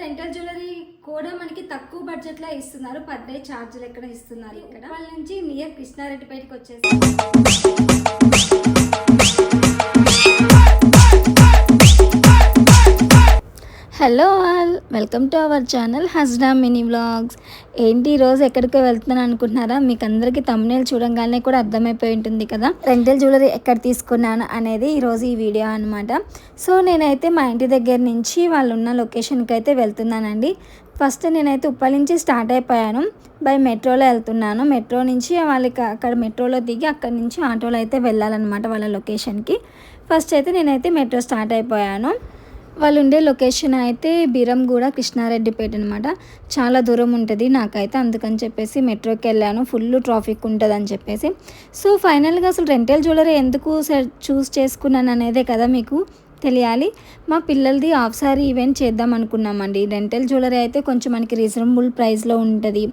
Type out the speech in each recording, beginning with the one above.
Rental jewellery కూడా మనకి తక్కువ బడ్జెట్ లో ఇస్తున్నారు. పర్ డే ఛార్జీలు ఎక్కడ ఇస్తున్నారు. ఇక్కడ వాళ్ళ నుంచి నియర్ కృష్ణారెడ్డిపేటకి వచ్చేసి hello all, welcome to our channel Hasna mini vlogs. ఏంటి ఈరోజు ఎక్కడికో వెళ్తున్నాను అనుకుంటున్నారా? మీకు అందరికీ తమ్నేల్ చూడంగానే కూడా అర్థమైపోయి ఉంటుంది కదా రెంటల్ జ్యువెలరీ ఎక్కడ తీసుకున్నాను అనేది ఈరోజు ఈ వీడియో అనమాట. సో నేనైతే మా ఇంటి దగ్గర నుంచి వాళ్ళు ఉన్న లొకేషన్కి అయితే వెళ్తున్నానండి. ఫస్ట్ నేనైతే ఉప్పల్ నుంచి స్టార్ట్ అయిపోయాను. బై మెట్రోలో వెళ్తున్నాను. మెట్రో నుంచి వాళ్ళకి అక్కడ మెట్రోలో దిగి అక్కడి నుంచి ఆటోలో అయితే వెళ్ళాలన్నమాట వాళ్ళ లొకేషన్కి. ఫస్ట్ అయితే నేనైతే మెట్రో స్టార్ట్ అయిపోయాను. వాళ్ళు ఉండే లొకేషన్ అయితే బీరంగూడ కృష్ణారెడ్డిపేట అనమాట. చాలా దూరం ఉంటుంది నాకైతే, అందుకని చెప్పేసి మెట్రోకి వెళ్ళాను. ఫుల్ ట్రాఫిక్ ఉంటుంది అని చెప్పేసి. సో ఫైనల్గా అసలు రెంటల్ జ్యువెలరీ ఎందుకు చూస్ చేసుకున్నాను అనేదే కదా మీకు తెలియాలి. మా పిల్లలది హాఫ్ సారీ ఈవెంట్ చేద్దాం అనుకున్నామండి. రెంటల్ జ్యువెలరీ అయితే కొంచెం మనకి రీజనబుల్ ప్రైస్లో ఉంటుంది.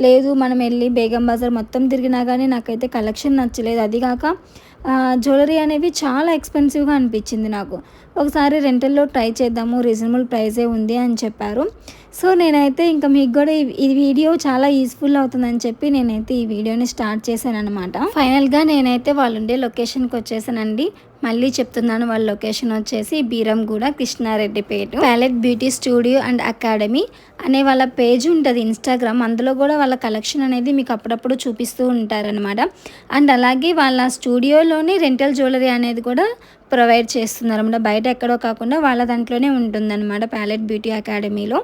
లేదు మనం వెళ్ళి బేగం బజార్ మొత్తం తిరిగినా కానీ నాకైతే కలెక్షన్ నచ్చలేదు. అదిగాక జ్యువెలరీ అనేవి చాలా ఎక్స్పెన్సివ్గా అనిపించింది నాకు. ఒకసారి రెంటల్లో ట్రై చేద్దాము, రీజనబుల్ ప్రైజే ఉంది అని చెప్పారు. సో నేనైతే ఇంకా మీకు కూడా ఈ వీడియో చాలా యూస్ఫుల్ అవుతుందని చెప్పి నేనైతే ఈ వీడియోని స్టార్ట్ చేశాను అనమాట. ఫైనల్గా నేనైతే వాళ్ళు ఉండే లొకేషన్కి వచ్చేసానండి. మళ్ళీ చెప్తున్నాను, వాళ్ళ లొకేషన్ వచ్చేసి Beeramguda Krishnareddypet. Palette beauty studio and academy అనే వాళ్ళ పేజ్ ఉంటుంది ఇన్స్టాగ్రామ్. అందులో కూడా వాళ్ళ కలెక్షన్ అనేది మీకు అప్పుడప్పుడు చూపిస్తూ ఉంటారనమాట. అండ్ అలాగే వాళ్ళ స్టూడియోలోనే రెంటల్ జ్యువెలరీ అనేది కూడా ప్రొవైడ్ చేస్తున్నారు అన్నమాట. బయట ఎక్కడో కాకుండా వాళ్ళ దాంట్లోనే ఉంటుందన్నమాట ప్యాలెట్ బ్యూటీ అకాడమీలో.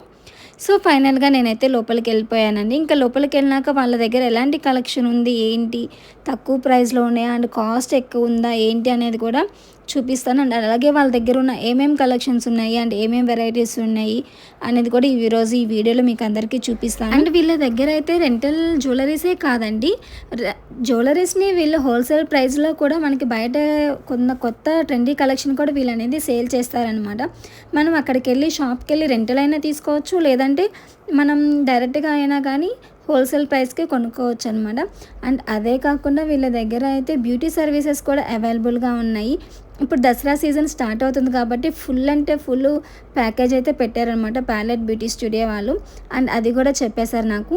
సో ఫైనల్గా నేనైతే లోపలికి వెళ్ళిపోయానండి. ఇంకా లోపలికి వెళ్ళినాక వాళ్ళ దగ్గర ఎలాంటి కలెక్షన్ ఉంది, ఏంటి తక్కువ ప్రైస్లో ఉన్నాయా అండ్ కాస్ట్ ఎక్కువ ఉందా ఏంటి అనేది కూడా చూపిస్తాను. అండ్ అలాగే వాళ్ళ దగ్గర ఉన్న ఏమేమి కలెక్షన్స్ ఉన్నాయి అండ్ ఏమేమి వెరైటీస్ ఉన్నాయి అనేది కూడా ఈరోజు ఈ వీడియోలో మీకు అందరికీ చూపిస్తాను. అండ్ వీళ్ళ దగ్గర అయితే రెంటల్ జ్యువెలరీసే కాదండి, జ్యువెలరీస్ని వీళ్ళు హోల్సేల్ ప్రైస్లో కూడా మనకి బయట కొత్త ట్రెండీ కలెక్షన్ కూడా వీళ్ళు అనేది సేల్ చేస్తారనమాట. మనం అక్కడికి వెళ్ళి షాప్కి వెళ్ళి రెంటల్ అయినా తీసుకోవచ్చు, లేదంటే మనం డైరెక్ట్గా అయినా కానీ హోల్సేల్ ప్రైస్కి కొనుక్కోవచ్చు అనమాట. అండ్ అదే కాకుండా వీళ్ళ దగ్గర అయితే బ్యూటీ సర్వీసెస్ కూడా అవైలబుల్గా ఉన్నాయి. ఇప్పుడు దసరా సీజన్ స్టార్ట్ అవుతుంది కాబట్టి ఫుల్ అంటే ఫుల్ ప్యాకేజ్ అయితే పెట్టారనమాట ప్యాలెట్ బ్యూటీ స్టూడియో వాళ్ళు. అండ్ అది కూడా చెప్పేశారు నాకు,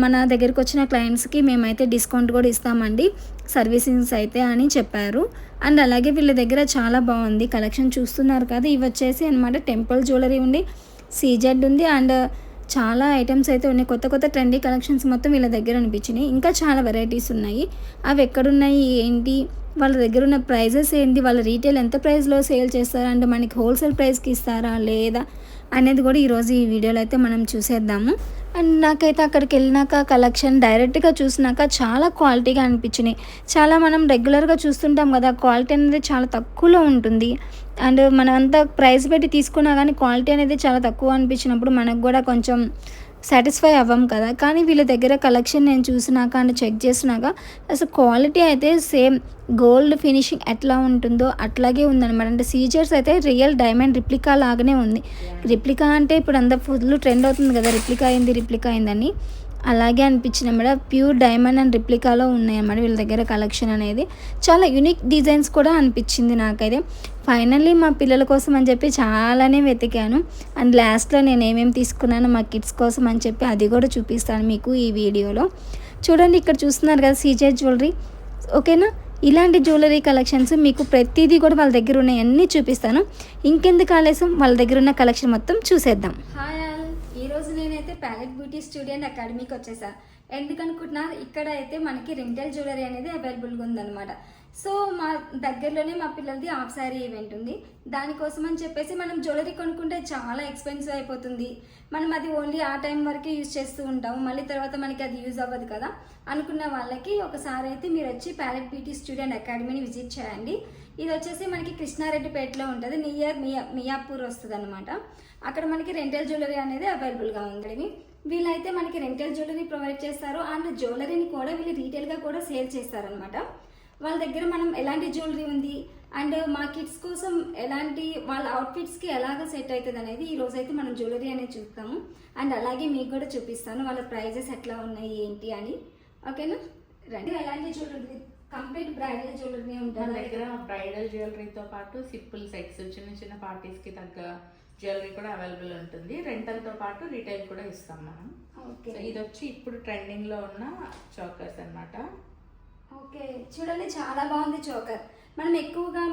మన దగ్గరికి వచ్చిన క్లయింట్స్కి మేమైతే డిస్కౌంట్ కూడా ఇస్తామండి సర్వీసింగ్స్ అయితే అని చెప్పారు. అండ్ అలాగే వీళ్ళ దగ్గర చాలా బాగుంది కలెక్షన్, చూస్తున్నారు కదా. ఇవి వచ్చేసి అనమాట టెంపుల్ జ్యువెలరీ ఉంది, సీజెడ్ ఉంది, అండ్ చాలా ఐటమ్స్ అయితే ఉన్నాయి. కొత్త ట్రెండీ కలెక్షన్స్ మొత్తం వీళ్ళ దగ్గర అనిపించినాయి. ఇంకా చాలా వెరైటీస్ ఉన్నాయి. అవి ఎక్కడున్నాయి ఏంటి, వాళ్ళ దగ్గర ఉన్న ప్రైజెస్ ఏంటి, వాళ్ళ రీటైల్ ఎంత ప్రైస్లో సేల్ చేస్తారా అంటే మనకి హోల్సేల్ ప్రైస్కి ఇస్తారా లేదా అనేది కూడా ఈరోజు ఈ వీడియోలో అయితే మనం చూసేద్దాము. అండ్ నాకైతే అక్కడికి వెళ్ళినాక కలెక్షన్ డైరెక్ట్గా చూసినాక చాలా క్వాలిటీగా అనిపించినాయి. చాలా మనం రెగ్యులర్గా చూస్తుంటాం కదా, క్వాలిటీ అనేది చాలా తక్కువలో ఉంటుంది. అండ్ మనం అంత ప్రైస్ పెట్టి తీసుకున్నా కానీ క్వాలిటీ అనేది చాలా తక్కువ అనిపించినప్పుడు మనకు కూడా కొంచెం సాటిస్ఫై అవ్వం కదా. కానీ వీళ్ళ దగ్గర కలెక్షన్ నేను చూసినాక అండ్ చెక్ చేసినాక అసలు క్వాలిటీ అయితే సేమ్ గోల్డ్ ఫినిషింగ్ ఎట్లా ఉంటుందో అట్లాగే ఉందన్నమాట. అంటే సీజర్స్ అయితే రియల్ డైమండ్ రిప్లికా లాగానే ఉంది. రిప్లికా అంటే ఇప్పుడు అంత ఫుల్ ట్రెండ్ అవుతుంది కదా, రిప్లికా అయిందని అలాగే అనిపించింది అన్నమాట. ప్యూర్ డైమండ్ అండ్ రిప్లికాలో ఉన్నాయి అన్నమాట వీళ్ళ దగ్గర కలెక్షన్ అనేది. చాలా యూనిక్ డిజైన్స్ కూడా అనిపించింది నాకైతే. ఫైనల్లీ మా పిల్లల కోసం అని చెప్పి చాలానే వెతికాను. అండ్ లాస్ట్లో నేను ఏమేమి తీసుకున్నాను మా కిడ్స్ కోసం అని చెప్పి అది కూడా చూపిస్తాను మీకు ఈ వీడియోలో. చూడండి, ఇక్కడ చూస్తున్నారు కదా సీజెడ్ జ్యువెలరీ, ఓకేనా. ఇలాంటి జ్యువెలరీ కలెక్షన్స్ మీకు ప్రతిదీ కూడా వాళ్ళ దగ్గర ఉన్నాయి, అన్నీ చూపిస్తాను. ఇంకెందుకు ఆలస్యం, వాళ్ళ దగ్గర ఉన్న కలెక్షన్ మొత్తం చూసేద్దాం. హాయ్ ఆల్, ఈరోజు నేనైతే ప్యాలెట్ బ్యూటీ స్టూడియో అండ్ అకాడమీకి వచ్చేసా. ఎందుకనుకుంటున్నారు, ఇక్కడ అయితే మనకి రెంటల్ జ్యువెలరీ అనేది అవైలబుల్గా ఉందన్నమాట. సో మా దగ్గరలోనే మా పిల్లలది హాఫ్ సారీ ఈవెంట్ ఉంది. దానికోసం అని చెప్పేసి మనం జ్యువెలరీ కొనుక్కుంటే చాలా ఎక్స్పెన్సివ్ అయిపోతుంది. మనం అది ఓన్లీ ఆ టైం వరకే యూజ్ చేస్తూ ఉంటాము, మళ్ళీ తర్వాత మనకి అది యూజ్ అవ్వదు కదా అనుకున్న వాళ్ళకి ఒకసారి అయితే మీరు వచ్చి ప్యాలెట్ బ్యూటీ స్టూడియో అండ్ అకాడమీని విజిట్ చేయండి. ఇది వచ్చేసి మనకి కృష్ణారెడ్డిపేటలో ఉంటుంది, నియర్ మియాపూర్ వస్తుంది అనమాట. అక్కడ మనకి రెంటల్ జ్యువెలరీ అనేది అవైలబుల్గా ఉంది. వీళ్ళైతే మనకి రెంటల్ జ్యువెలరీ ప్రొవైడ్ చేస్తారు అండ్ జ్యువెలరీని కూడా వీళ్ళు రీటైల్గా కూడా సేల్ చేస్తారనమాట. వాళ్ళ దగ్గర మనం ఎలాంటి జ్యువెలరీ ఉంది అండ్ మా కిడ్స్ కోసం ఎలాంటి వాళ్ళ అవుట్ఫిట్స్కి ఎలాగ సెట్ అవుతుంది అనేది ఈరోజు అయితే మనం జ్యువెలరీ అనేది చూస్తాము. అండ్ అలాగే మీకు కూడా చూపిస్తాను వాళ్ళ ప్రైజెస్ ఎట్లా ఉన్నాయి ఏంటి అని, ఓకేనా. రండి. ఎలాంటి జ్యువెలరీ, కంప్లీట్ బ్రైడల్ జ్యువెలరీ ఉంటుంది మన దగ్గర. బ్రైడల్ జ్యువెలరీతో పాటు సింపుల్ సెట్స్, చిన్న పార్టీస్కి తగ్గ జ్యువెలరీ కూడా అవైలబుల్ ఉంటుంది. రెంటల్తో పాటు రీటైల్ కూడా ఇస్తాం మనం. ఓకే, ఇది వచ్చి ఇప్పుడు ట్రెండింగ్లో ఉన్న చోకర్స్ అన్నమాట. ఓకే చూడండి చాలా బాగుంది చోకర్. మనం ఎక్కువగా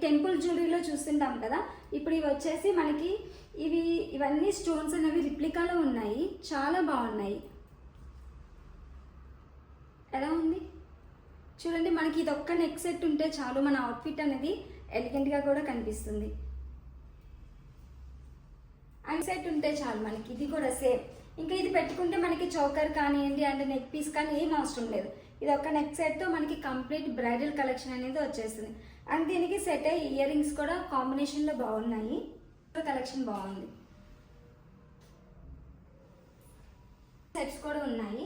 టెంపుల్ జ్యువెలరీలో చూస్తుంటాం కదా, ఇప్పుడు ఇవి వచ్చేసి మనకి ఇవన్నీ స్టోన్స్ అనేవి రిప్లికాలో ఉన్నాయి, చాలా బాగున్నాయి. ఎలా ఉంది చూడండి. మనకి ఇది ఒక్క నెక్ సెట్ ఉంటే చాలు, మన అవుట్ఫిట్ అనేది ఎలిగెంట్గా కూడా కనిపిస్తుంది. అండ్ సెట్ ఉంటే చాలు మనకి, ఇది కూడా సేమ్. ఇంకా ఇది పెట్టుకుంటే మనకి చోకర్ కానివ్వండి అండ్ నెక్ పీస్ కానీ ఏం అవసరం లేదు. ఇది ఒక నెక్ సెట్తో మనకి కంప్లీట్ బ్రైడల్ కలెక్షన్ అనేది వచ్చేస్తుంది. అండ్ దీనికి సెట్ అయ్యి ఇయర్ రింగ్స్ కూడా కాంబినేషన్లో బాగున్నాయి, కలెక్షన్ బాగుంది. సెట్స్ కూడా ఉన్నాయి.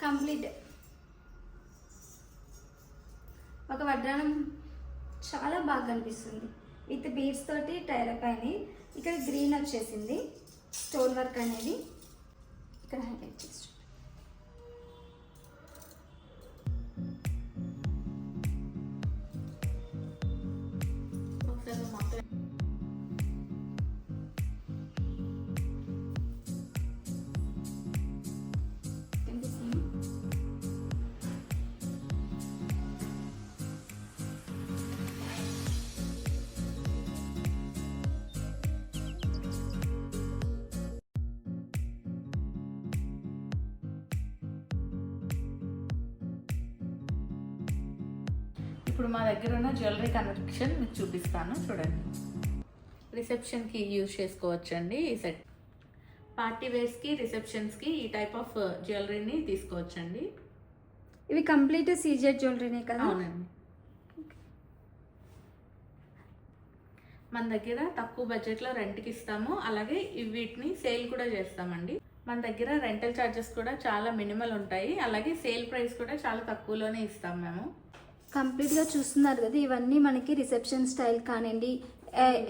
కంప్లీట్ ఒక వడ్డానం చాలా బాగా కనిపిస్తుంది విత్ బీడ్స్ తోటి టైలప్ అయినాయి. ఇక్కడ గ్రీన్ వచ్చేసింది స్టోన్ వర్క్ అనేది ఇక్కడ హైలైట్ చేసి ఇప్పుడు మా దగ్గర ఉన్న జ్యువెలరీ కలెక్షన్ మీకు చూపిస్తాను చూడండి. రిసెప్షన్కి యూజ్ చేసుకోవచ్చండి ఈ సెట్. పార్టీ వేర్స్కి, రిసెప్షన్స్కి ఈ టైప్ ఆఫ్ జ్యువెలరీని తీసుకోవచ్చండి. ఇవి కంప్లీట్ సీజెడ్ జ్యువెలరీనే కదా? అవునండి. మన దగ్గర తక్కువ బడ్జెట్లో రెంట్కి ఇస్తాము, అలాగే వీటిని సేల్ కూడా చేస్తామండి. మన దగ్గర రెంటల్ ఛార్జెస్ కూడా చాలా మినిమల్ ఉంటాయి, అలాగే సేల్ ప్రైస్ కూడా చాలా తక్కువలోనే ఇస్తాం మేము. కంప్లీట్గా చూస్తున్నారు కదా, ఇవన్నీ మనకి రిసెప్షన్ స్టైల్ కానివ్వండి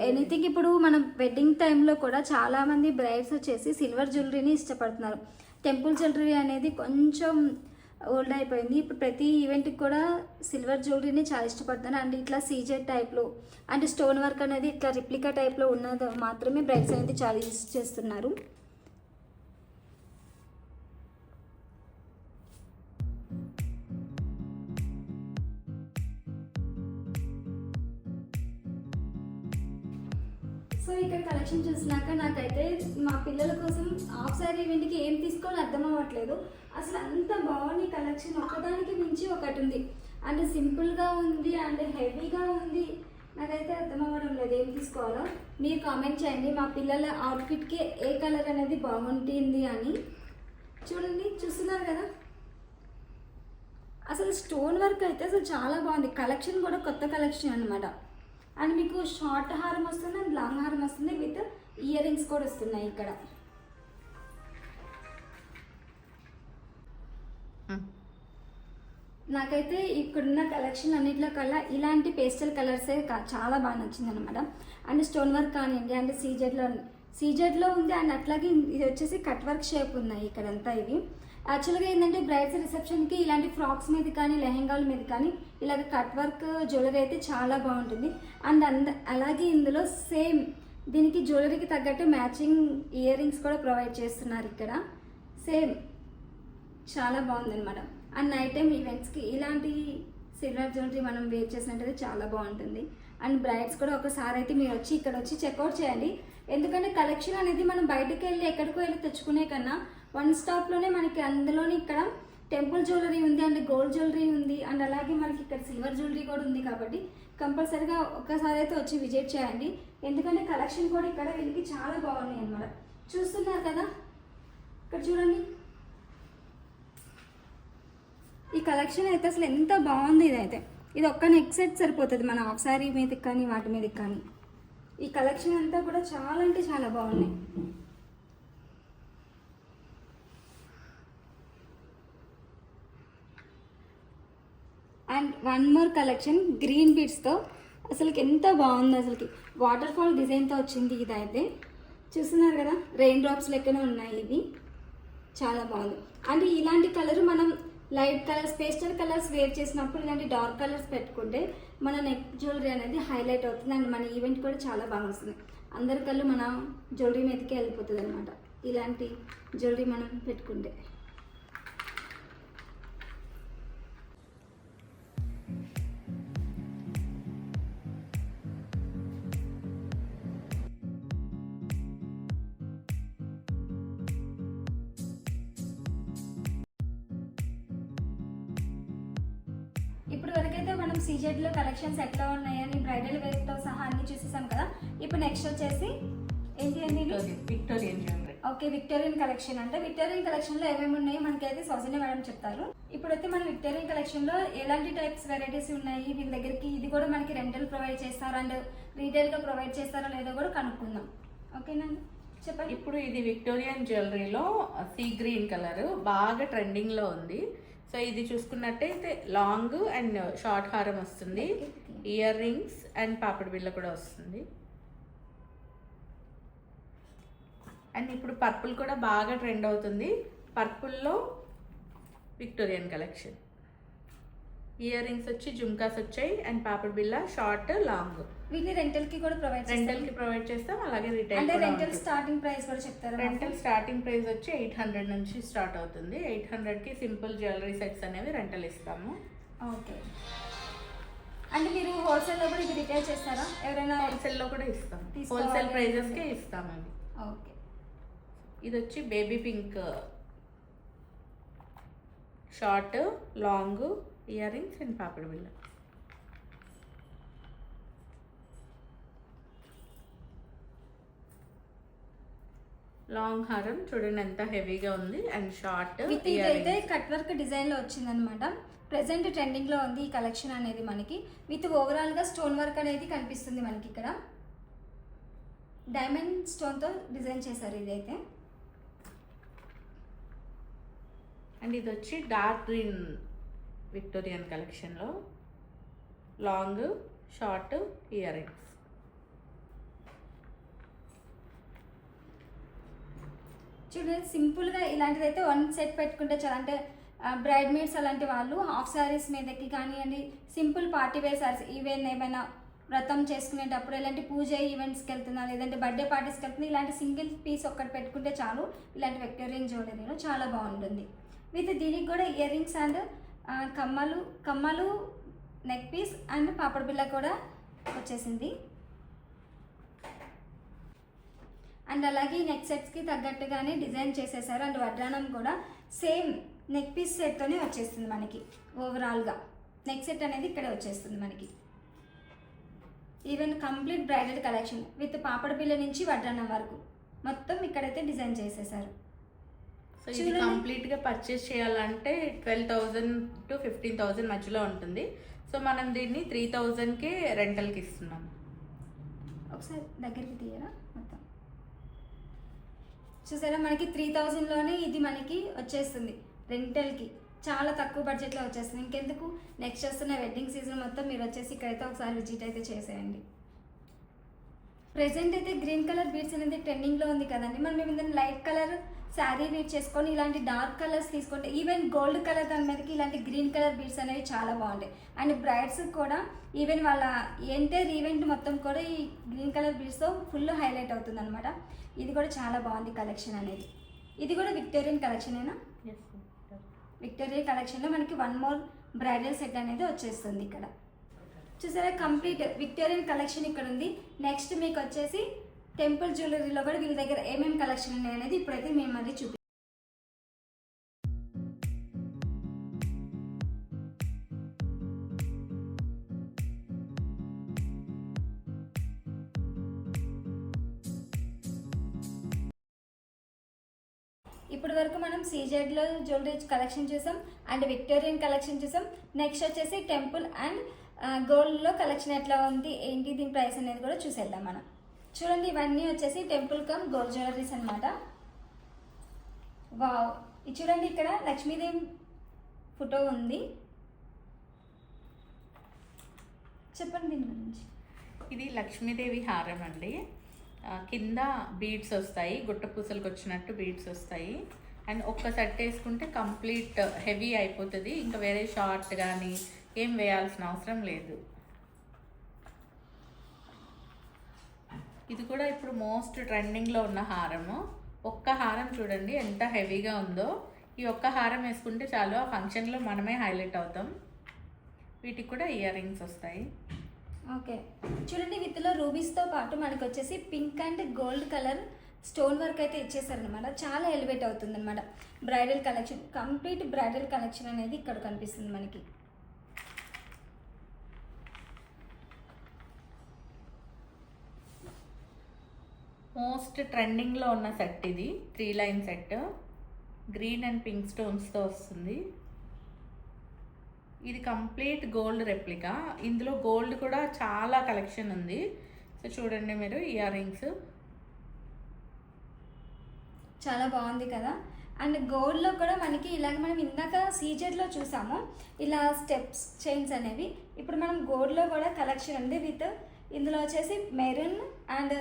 ఎనీథింగ్. ఇప్పుడు మనం వెడ్డింగ్ టైంలో కూడా చాలామంది బ్రైడ్స్ వచ్చేసి సిల్వర్ జ్యువెలరీని ఇష్టపడుతున్నారు. టెంపుల్ జ్యువెలరీ అనేది కొంచెం ఓల్డ్ అయిపోయింది. ఇప్పుడు ప్రతి ఈవెంట్కి కూడా సిల్వర్ జ్యువెలరీని చాలా ఇష్టపడుతున్నారు. అండ్ ఇట్లా సీజెడ్ టైప్లో అంటే స్టోన్ వర్క్ అనేది ఇట్లా రిప్లికా టైప్లో ఉన్నది మాత్రమే బ్రైడ్స్ అనేది చాలా యూజ్ చేస్తున్నారు. సో ఇక్కడ కలెక్షన్ చూసినాక నాకైతే మా పిల్లల కోసం హాఫ్ సారీ ఈవెంట్కి ఏం తీసుకోవాలో అర్థం అవ్వట్లేదు. అసలు అంత బాగుంది కలెక్షన్, ఒకదానికి మించి ఒకటి ఉంది. అండ్ సింపుల్గా ఉంది అండ్ హెవీగా ఉంది. నాకైతే అర్థం అవ్వడం లేదు ఏం తీసుకోవాలో. మీరు కామెంట్ చేయండి మా పిల్లల అవుట్ఫిట్కి ఏ కలర్ అనేది బాగుంటుంది అని. చూడండి చూస్తున్నారు కదా, అసలు స్టోన్ వర్క్ అయితే అసలు చాలా బాగుంది. కలెక్షన్ కూడా కొత్త కలెక్షన్ అనమాట. అండ్ మీకు షార్ట్ హారం వస్తుంది అండ్ లాంగ్ హారం వస్తుంది విత్ ఇయర్ రింగ్స్ కూడా వస్తున్నాయి ఇక్కడ. నాకైతే ఇక్కడున్న కలెక్షన్ అన్నింటిలో కల్లా ఇలాంటి పేస్టల్ కలర్సే చాలా బాగా నచ్చింది అనమాట. అండ్ స్టోన్ వర్క్ కానివ్వండి అండ్ సీజెడ్లో ఉంది. అండ్ అట్లాగే ఇది వచ్చేసి కట్ వర్క్ షేప్ ఉన్నాయి ఇక్కడంతా. ఇవి యాక్చువల్గా ఏంటంటే బ్రైడ్స్ రిసెప్షన్కి ఇలాంటి ఫ్రాక్స్ మీద కానీ లెహెంగాల మీద కానీ ఇలాగ కట్ వర్క్ జ్యువెలరీ అయితే చాలా బాగుంటుంది. అండ్ అలాగే ఇందులో సేమ్ దీనికి జ్యువెలరీకి తగ్గట్టు మ్యాచింగ్ ఇయర్ రింగ్స్ కూడా ప్రొవైడ్ చేస్తున్నారు ఇక్కడ. సేమ్ చాలా బాగుందన్నమాట. అండ్ నైట్ టైం ఈవెంట్స్కి ఇలాంటి సిల్వర్ జ్యువెలరీ మనం వేర్ చేసినట్టయితే చాలా బాగుంటుంది. అండ్ బ్రైడ్స్ కూడా ఒకసారి అయితే మీరు వచ్చి ఇక్కడ వచ్చి చెక్అవుట్ చేయండి. ఎందుకంటే కలెక్షన్ అనేది మనం బయటకు వెళ్ళి ఎక్కడికో వెళ్ళి తెచ్చుకునే కన్నా వన్ స్టాప్లోనే మనకి అందులోని ఇక్కడ టెంపుల్ జ్యువెలరీ ఉంది అండ్ గోల్డ్ జ్యువెలరీ ఉంది అండ్ అలాగే మనకి ఇక్కడ సిల్వర్ జ్యువెలరీ కూడా ఉంది. కాబట్టి కంపల్సరీగా ఒక్కసారి అయితే వచ్చి విజిట్ చేయండి. ఎందుకంటే కలెక్షన్ కూడా ఇక్కడ వీళ్ళకి చాలా బాగున్నాయి అన్నమాట. చూస్తున్నారు కదా ఇక్కడ చూడండి, ఈ కలెక్షన్ అయితే అసలు ఎంత బాగుంది. ఇదైతే ఇది ఒక్క నెక్ సెట్ సరిపోతుంది మన హాఫ్ సారీ మీదకి కానీ వాటి మీదకి కానీ. ఈ కలెక్షన్ అంతా కూడా చాలా అంటే చాలా బాగున్నాయి. And one more collection green బీడ్స్తో అసలుకి ఎంత బాగుంది. అసలుకి వాటర్ ఫాల్ డిజైన్తో వచ్చింది ఇదైతే. చూస్తున్నారు కదా, రెయిన్ డ్రాప్స్ లెక్కనే ఉన్నాయి ఇవి, చాలా బాగుంది. అండ్ ఇలాంటి కలర్ మనం light colours pastel colours wear చేసినప్పుడు ఇలాంటి డార్క్ కలర్స్ పెట్టుకుంటే మన నెక్ జ్యువెలరీ అనేది హైలైట్ అవుతుంది అండ్ మన ఈవెంట్ కూడా చాలా బాగా వస్తుంది. అందరి కళ్ళు మన జ్యువెలరీ మీదకి వెళ్ళిపోతుంది అనమాట ఇలాంటి జ్యువెలరీ మనం పెట్టుకుంటే. ఇప్పుడు వరకైతే మనం సీజెడ్లో కలెక్షన్స్ ఎట్లా ఉన్నాయని బ్రైడల్ వేర్తో సహా అన్ని చూసేసాం కదా. ఇప్పుడు నెక్స్ట్ వచ్చేసి ఏంటి అండి Victorian jewellery. Okay, Victorian collection అంటే విక్టోరియన్ కలెక్షన్లో ఏమేమి ఉన్నాయో మనకైతే సౌజన్య మేడం చెప్తారు. ఇప్పుడైతే మన విక్టోరియన్ కలెక్షన్లో ఎలాంటి టైప్స్ వెరైటీస్ ఉన్నాయి వీళ్ళ దగ్గరికి, ఇది కూడా మనకి రెంటల్ ప్రొవైడ్ చేస్తారు అండ్ రీటైల్గా ప్రొవైడ్ చేస్తారో లేదో కూడా కనుక్కుందాం. ఓకేనండి, చెప్పండి. ఇప్పుడు ఇది విక్టోరియన్ జ్యువెలరీలో సీ గ్రీన్ కలర్ బాగా ట్రెండింగ్లో ఉంది. సో ఇది చూసుకున్నట్టయితే లాంగ్ అండ్ షార్ట్ హారం వస్తుంది, ఇయర్ రింగ్స్ అండ్ పాపిడి బిళ్ళ కూడా వస్తుంది. అండ్ ఇప్పుడు పర్పుల్ కూడా బాగా ట్రెండ్ అవుతుంది. పర్పుల్లో విక్టోరియన్ కలెక్షన్, ఇయర్ రింగ్స్ వచ్చి జుమ్కాస్ వచ్చాయి అండ్ పాపిడి బిళ్ళ షార్ట్ లాంగ్. వీటిని రెంటల్ కి కూడా ప్రొవైడ్ చేస్తాం, అలాగే అంటే రిటైల్. రెంటల్ స్టార్టింగ్ ప్రైస్ కూడా చెప్తారా? రెంటల్ స్టార్టింగ్ ప్రైస్ వచ్చి 800 నుంచి స్టార్ట్ అవుతుంది. 800కి సింపుల్ జ్యువెలరీ సెట్స్ అనేవి రెంటల్ ఇస్తాము. ఓకే, అంటే మీరు హోల్సేల్లో కూడా ఇది రిటైల్ చేస్తారా? ఎవరైనా హోల్సేల్లో కూడా ఇస్తాం, తీసుకోవాలి హోల్సేల్ ప్రైజెస్కే ఇస్తాం అవి. ఓకే, ఇది వచ్చి baby pink short long ear rings and పాపిడి బిళ్ళ. లాంగ్ హారం చూడండి ఎంత హెవీగా ఉంది అండ్ షార్ట్ అయితే కట్ వర్క్ డిజైన్ లో వచ్చింది అనమాట. ప్రెసెంట్ ట్రెండింగ్ లో ఉంది ఈ కలెక్షన్ అనేది మనకి. విత్ ఓవరాల్ గా స్టోన్ వర్క్ అనేది కనిపిస్తుంది మనకి. ఇక్కడ డైమండ్ స్టోన్ తో డిజైన్ చేశారు ఇదైతే. అండ్ ఇది వచ్చి డార్క్ గ్రీన్ విక్టోరియన్ కలెక్షన్లో లాంగ్ షార్ట్ ఇయర్ రింగ్స్. చూడండి సింపుల్గా ఇలాంటిదైతే వన్ సెట్ పెట్టుకుంటే చాలా, అంటే బ్రైడ్ మేడ్స్ అలాంటి వాళ్ళు హాఫ్ శారీస్ మీదకి కానివ్వండి, simple party wear saris, even ఏమైనా వ్రతం చేసుకునేటప్పుడు ఇలాంటి పూజ ఈవెంట్స్కి వెళ్తున్నా లేదంటే బర్త్డే పార్టీస్కి వెళ్తున్నా ఇలాంటి సింగిల్ పీస్ ఒక్కటి పెట్టుకుంటే చాలు. ఇలాంటి విక్టోరియన్ జ్యువెలరీలో చాలా బాగుంటుంది. విత్ దీనికి కూడా ఇయర్ రింగ్స్ అండ్ కమ్మలు నెక్ పీస్ అండ్ పాపడ బిళ్ళ కూడా వచ్చేసింది. అండ్ అలాగే నెక్ సెట్స్కి తగ్గట్టుగానే డిజైన్ చేసేసారు. అండ్ వడ్డానం కూడా సేమ్ నెక్ పీస్ సెట్తోనే వచ్చేస్తుంది మనకి. ఓవరాల్గా నెక్ సెట్ అనేది ఇక్కడే వచ్చేస్తుంది మనకి. Even complete bridal collection with పాపడ బిళ్ళ నుంచి వడ్డానం వరకు మొత్తం ఇక్కడైతే డిజైన్ చేసేసారు. సో ఇది కంప్లీట్గా పర్చేస్ చేయాలంటే 12,000 to 15,000 మధ్యలో ఉంటుంది. సో మనం దీన్ని 3,000కే రెంటల్కి ఇస్తున్నాం. ఒకసారి దగ్గరికి తీయరా మొత్తం చూసారా, మనకి 3,000లోనే ఇది మనకి వచ్చేస్తుంది రెంటల్కి. చాలా తక్కువ బడ్జెట్లో వచ్చేస్తుంది. ఇంకెందుకు, నెక్స్ట్ వస్తున్న వెడ్డింగ్ సీజన్ మొత్తం మీరు వచ్చేసి ఇక్కడైతే ఒకసారి విజిట్ అయితే చేసేయండి. ప్రెసెంట్ అయితే గ్రీన్ కలర్ బీడ్స్ అనేది ట్రెండింగ్లో ఉంది కదండి. మనం మేము లైట్ కలర్ శారీ బీడ్స్ చేసుకొని ఇలాంటి డార్క్ కలర్స్ తీసుకుంటే ఈవెన్ గోల్డ్ కలర్ దాని మీదకి ఇలాంటి గ్రీన్ కలర్ బీడ్స్ అనేవి చాలా బాగుంటాయి. అండ్ బ్రైడ్స్ కూడా ఈవెన్ వాళ్ళ ఎంటైర్ ఈవెంట్ మొత్తం కూడా ఈ గ్రీన్ కలర్ బీడ్స్తో ఫుల్ హైలైట్ అవుతుంది అనమాట. ఇది కూడా చాలా బాగుంది కలెక్షన్ అనేది. ఇది కూడా విక్టోరియన్ కలెక్షనేనా? విక్టోరియన్ కలెక్షన్లో మనకి వన్ మోర్ బ్రైడల్ సెట్ అనేది వచ్చేస్తుంది. ఇక్కడ చూసారా కంప్లీట్ విక్టోరియన్ కలెక్షన్ ఇక్కడ ఉంది. నెక్స్ట్ మీకు వచ్చేసి టెంపుల్ జ్యువెలరీలో కూడా వీళ్ళ దగ్గర ఏమేమి కలెక్షన్ ఉన్నాయి అనేది ఇప్పుడైతే మేము మళ్ళీ చూపి. ఇప్పటి వరకు మనం సీజెడ్లో జ్యువెలరీ కలెక్షన్ చూసాం అండ్ విక్టోరియన్ కలెక్షన్ చూసాం. నెక్స్ట్ వచ్చేసి టెంపుల్ అండ్ గోల్డ్లో కలెక్షన్ ఎట్లా ఉంది ఏంటి దీని ప్రైస్ అనేది కూడా చూసేద్దాం మనం. చూడండి ఇవన్నీ వచ్చేసి టెంపుల్ కమ్ గోల్డ్ జ్యువెలరీస్ అనమాట. వావ్, ఇది చూడండి ఇక్కడ లక్ష్మీదేవి ఫోటో ఉంది. చెప్పండి దీని గురించి. ఇది లక్ష్మీదేవి హారం అండి. కింద బీడ్స్ వస్తాయి, గుట్ట పూసలకు వచ్చినట్టు బీడ్స్ వస్తాయి. అండ్ ఒక్క సెట్ వేసుకుంటే కంప్లీట్ హెవీ అయిపోతుంది, ఇంకా వేరే షార్ట్ కానీ ఏం వేయాల్సిన అవసరం లేదు. ఇది కూడా ఇప్పుడు మోస్ట్ ట్రెండింగ్లో ఉన్న హారము. ఒక్క హారం చూడండి ఎంత హెవీగా ఉందో. ఈ ఒక్క హారం వేసుకుంటే చాలు, ఆ ఫంక్షన్లో మనమే హైలైట్ అవుతాం. వీటికి కూడా ఇయర్ రింగ్స్ వస్తాయి. ఓకే, చూడండి విత్లో రూబీస్తో పాటు మనకు వచ్చేసి pink and gold colour stone work అయితే ఇచ్చేసారనమాట. చాలా ఎలివేట్ అవుతుంది అనమాట bridal collection. Complete bridal collection అనేది ఇక్కడ కనిపిస్తుంది మనకి. మోస్ట్ ట్రెండింగ్లో ఉన్న సెట్ ఇది, 3 line set. Green and pink స్టోన్స్తో వస్తుంది. ఇది కంప్లీట్ గోల్డ్ రెప్లికా. ఇందులో గోల్డ్ కూడా చాలా కలెక్షన్ ఉంది. సో చూడండి మీరు, ఇయర్ రింగ్స్ చాలా బాగుంది కదా. అండ్ గోల్డ్లో కూడా మనకి ఇలాగ మనం ఇందాక సీజెడ్లో చూసాము ఇలా స్టెప్స్ చైన్స్ అనేవి. ఇప్పుడు మనం గోల్డ్లో కూడా కలెక్షన్ ఉంది విత్ ఇందులో వచ్చేసి మెరూన్ అండ్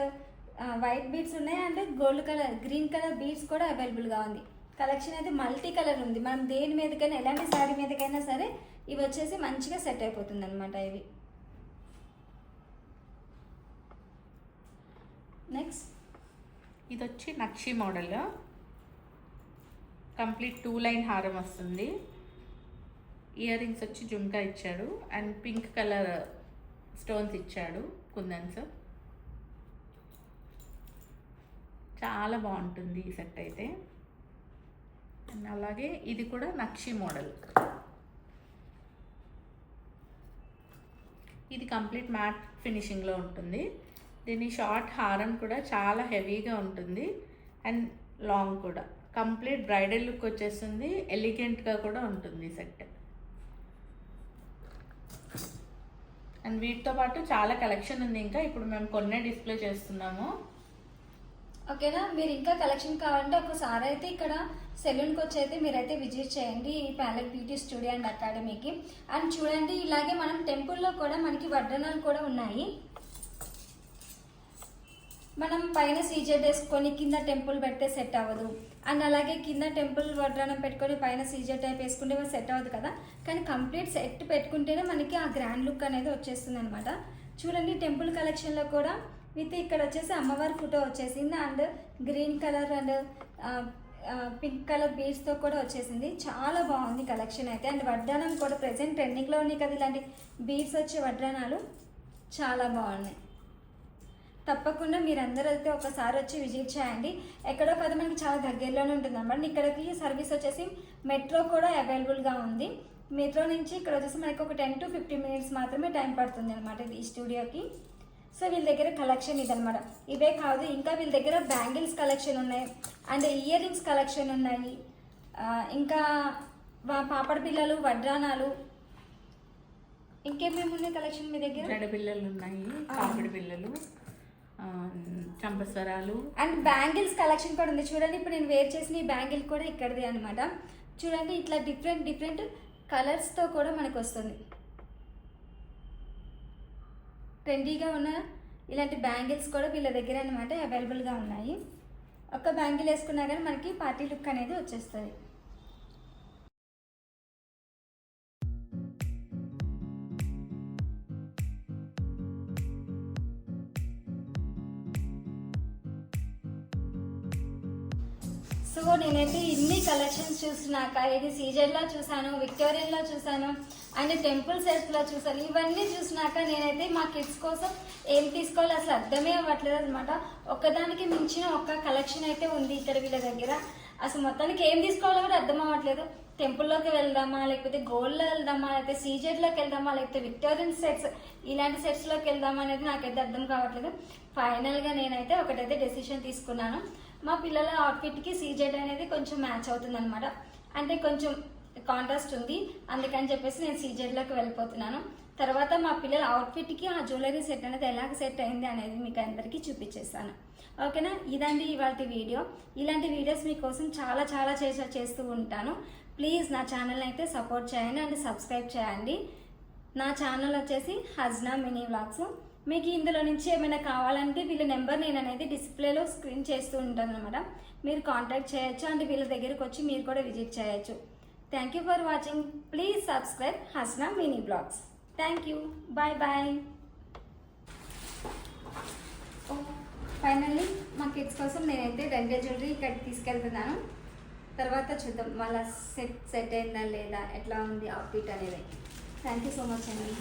వైట్ బీడ్స్ ఉన్నాయి and gold colour green colour beads కూడా అవైలబుల్గా ఉంది. కలెక్షన్ అయితే మల్టీ కలర్ ఉంది. మనం దేని మీదకైనా ఎలాంటి శారీ మీదకైనా సరే ఇవి వచ్చేసి మంచిగా సెట్ అయిపోతుంది అనమాట. ఇవి నెక్స్ట్ ఇది వచ్చి నక్షి మోడల్. కంప్లీట్ 2 లైన్ హారం వస్తుంది. ఇయర్ రింగ్స్ వచ్చి జుమ్కా ఇచ్చాడు అండ్ పింక్ కలర్ స్టోన్స్ ఇచ్చాడు, కుందన్స్. చాలా బాగుంటుంది ఈ సెట్ అయితే. అండ్ అలాగే ఇది కూడా నక్షి మోడల్. ఇది కంప్లీట్ మ్యాట్ ఫినిషింగ్లో ఉంటుంది. దీని షార్ట్ హారం కూడా చాలా హెవీగా ఉంటుంది అండ్ లాంగ్ కూడా. కంప్లీట్ బ్రైడల్ లుక్ వచ్చేస్తుంది, ఎలిగెంట్గా కూడా ఉంటుంది సెట్. అండ్ వీటితో పాటు చాలా కలెక్షన్ ఉంది. ఇంకా ఇప్పుడు మేము కొన్నే డిస్ప్లే చేస్తున్నాము. ఓకేనా, మీరు ఇంకా కలెక్షన్ కావాలంటే ఒకసారి అయితే ఇక్కడ సెలూన్కి వచ్చి అయితే మీరైతే విజిట్ చేయండి ఈ ప్యాలెట్ బ్యూటీ స్టూడియో అండ్ అకాడమీకి. అండ్ చూడండి, ఇలాగే మనం టెంపుల్లో కూడా మనకి వడ్డనాలు కూడా ఉన్నాయి. మనం పైన సీజెడ్ వేసుకొని కింద టెంపుల్ పెడితే సెట్ అవ్వదు. అండ్ అలాగే కింద టెంపుల్ వడ్డానం పెట్టుకొని పైన సీజెడ్ టైప్ వేసుకుంటే సెట్ అవ్వదు కదా. కానీ కంప్లీట్ సెట్ పెట్టుకుంటేనే మనకి ఆ గ్రాండ్ లుక్ అనేది వచ్చేస్తుంది అనమాట. చూడండి, టెంపుల్ కలెక్షన్లో కూడా విత్ ఇక్కడ వచ్చేసి అమ్మవారి ఫోటో వచ్చేసింది and green colour and pink colour బీడ్స్తో కూడా వచ్చేసింది. చాలా బాగుంది కలెక్షన్ అయితే. అండ్ వడ్డానం కూడా ప్రెసెంట్ ట్రెండింగ్లో ఉన్నాయి కదా ఇలాంటి బీడ్స్ వచ్చే వడ్డానాలు, చాలా బాగున్నాయి. తప్పకుండా మీరందరూ అయితే ఒకసారి వచ్చి విజిట్ చేయండి. ఎక్కడో కదా మనకి చాలా దగ్గరలోనే ఉంటుంది అన్నమాట. ఇక్కడికి సర్వీస్ వచ్చేసి మెట్రో కూడా అవైలబుల్గా ఉంది. మెట్రో నుంచి ఇక్కడ వచ్చేసి మనకి ఒక 10 to 15 minutes మాత్రమే టైం పడుతుంది అనమాట ఈ స్టూడియోకి. సో వీళ్ళ దగ్గర కలెక్షన్ ఇదనమాట. ఇవే కాదు, ఇంకా వీళ్ళ దగ్గర బ్యాంగిల్స్ కలెక్షన్ ఉన్నాయి అండ్ ఇయర్ రింగ్స్ కలెక్షన్ ఉన్నాయి. ఇంకా పాపడ పిల్లలు, వడ్రానాలు, ఇంకేమేమి ఉన్నాయి కలెక్షన్ మీ దగ్గర? జడ బిళ్ళలు ఉన్నాయి, పాపడి పిల్లలు, చంపస్వరాలు అండ్ బ్యాంగిల్స్ కలెక్షన్ కూడా ఉంది. చూడండి, ఇప్పుడు నేను వేర్ చేసిన ఈ బ్యాంగిల్ కూడా ఇక్కడది అనమాట. చూడండి, ఇట్లా డిఫరెంట్ కలర్స్తో కూడా మనకు వస్తుంది. ట్రెండీగా ఉన్న ఇలాంటి బ్యాంగిల్స్ కూడా వీళ్ళ దగ్గర అనమాట అవైలబుల్గా ఉన్నాయి. ఒక్క బ్యాంగిల్ వేసుకున్నా కానీ మనకి పార్టీ లుక్ అనేది వచ్చేస్తుంది. సో నేనైతే ఇన్ని కలెక్షన్స్ చూసినాక ఇది సీజన్లో చూసాను, విక్టోరియన్లో చూసాను అండ్ టెంపుల్ సెట్స్లో చూసాను. ఇవన్నీ చూసినాక నేనైతే మా కిడ్స్ కోసం ఏం తీసుకోవాలో అసలు అర్థమే అవ్వట్లేదు అనమాట. ఒక్కదానికి మించిన ఒక్క కలెక్షన్ అయితే ఉంది ఇక్కడ వీళ్ళ దగ్గర. అసలు మొత్తానికి ఏం తీసుకోవాలో కూడా అర్థం అవ్వట్లేదు. టెంపుల్లోకి వెళ్దామా, లేకపోతే గోల్డ్లో వెళ్దామా, లేకపోతే సీజెడ్లోకి వెళ్దామా, లేకపోతే విక్టోరియన్ సెట్స్ ఇలాంటి సెట్స్లోకి వెళ్దామా అనేది నాకైతే అర్థం కావట్లేదు. ఫైనల్గా నేనైతే ఒకటైతే డెసిషన్ తీసుకున్నాను. మా పిల్లల అవుట్ఫిట్కి సీజెడ్ అనేది కొంచెం మ్యాచ్ అవుతుంది అనమాట. అంటే కొంచెం కాంట్రాస్ట్ ఉంది, అందుకని చెప్పేసి నేను సీజెడ్లోకి వెళ్ళిపోతున్నాను. తర్వాత మా పిల్లల అవుట్ఫిట్కి ఆ జ్యువెలరీ సెట్ అనేది ఎలాగ సెట్ అయింది అనేది మీకు అందరికీ చూపించేస్తాను. ఓకేనా, ఇదండి ఇవాళ వీడియో. ఇలాంటి వీడియోస్ మీకోసం చాలా చాలా చేస్తూ ఉంటాను. ప్లీజ్ నా ఛానల్ని అయితే సపోర్ట్ చేయండి అండ్ సబ్స్క్రైబ్ చేయండి. నా ఛానల్ వచ్చేసి హజ్నా మినీ వ్లాగ్స్. మీకు ఇందులో నుంచి ఏమైనా కావాలంటే వీళ్ళ నెంబర్ నేను అనేది డిస్ప్లేలో స్క్రీన్ చేస్తూ ఉంటాను అనమాట. మీరు కాంటాక్ట్ చేయొచ్చు అండ్ వీళ్ళ దగ్గరికి వచ్చి మీరు కూడా విజిట్ చేయొచ్చు. Thank you for watching. Please subscribe Hasna mini blogs. Thank you. Bye bye. Finally మా కిడ్స్ కోసం నేనైతే రెండే జ్యువెలరీ ఇక్కడికి తీసుకెళ్తున్నాను. తర్వాత చూద్దాం వాళ్ళ సెట్ అయిందా లేదా, ఎట్లా ఉంది అవుట్ఫిట్ అనేది. థ్యాంక్ యూ సో మచ్ అండి.